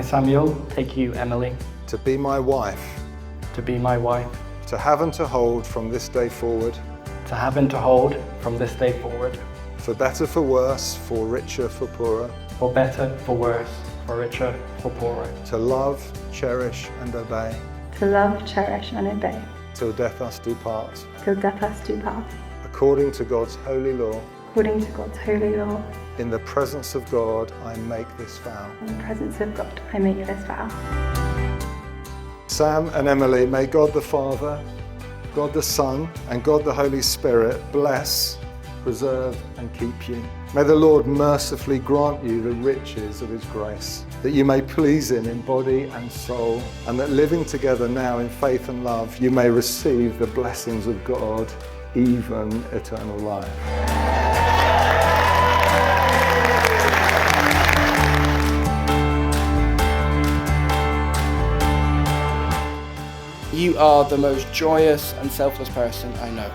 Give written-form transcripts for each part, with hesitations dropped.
Samuel, take you, Emily, to be my wife, to be my wife, to have and to hold from this day forward, to have and to hold from this day forward, for better, for worse, for richer, for poorer, for better, for worse, for richer, for poorer, to love, cherish and obey, to love, cherish and obey, till death us do part, till death us do part, according to God's holy law. according to God's holy law. In the presence of God, I make this vow. In the presence of God, I make this vow. Sam and Emily, may God the Father, God the Son, and God the Holy Spirit bless, preserve, and keep you. May the Lord mercifully grant you the riches of His grace, that you may please Him in body and soul, and that living together now in faith and love, you may receive the blessings of God, even eternal life. You are the most joyous and selfless person I know.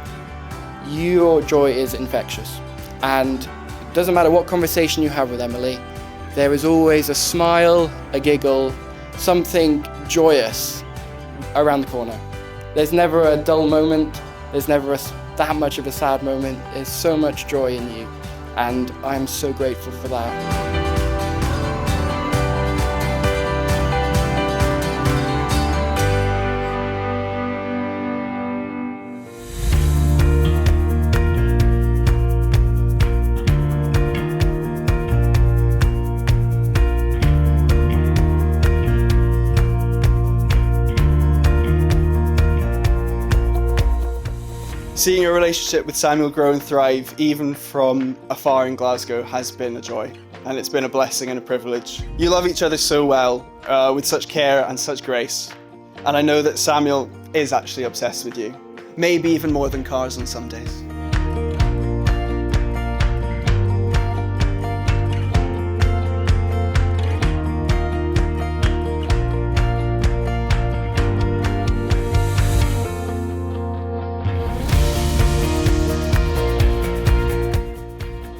Your joy is infectious, and it doesn't matter what conversation you have with Emily, there is always a smile, a giggle, something joyous around the corner. There's never a dull moment, there's never that much of a sad moment. There's so much joy in you, and I'm so grateful for that. Seeing your relationship with Samuel grow and thrive, even from afar in Glasgow, has been a joy, and it's been a blessing and a privilege. You love each other so well, with such care and such grace, and I know that Samuel is actually obsessed with you, maybe even more than cars on some days.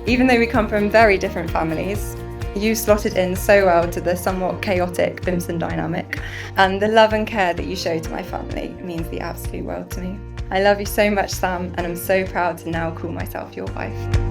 Even though we come from very different families, you slotted in so well to the somewhat chaotic Bimson dynamic, and the love and care that you show to my family means the absolute world to me. I love you so much, Sam, and I'm so proud to now call myself your wife.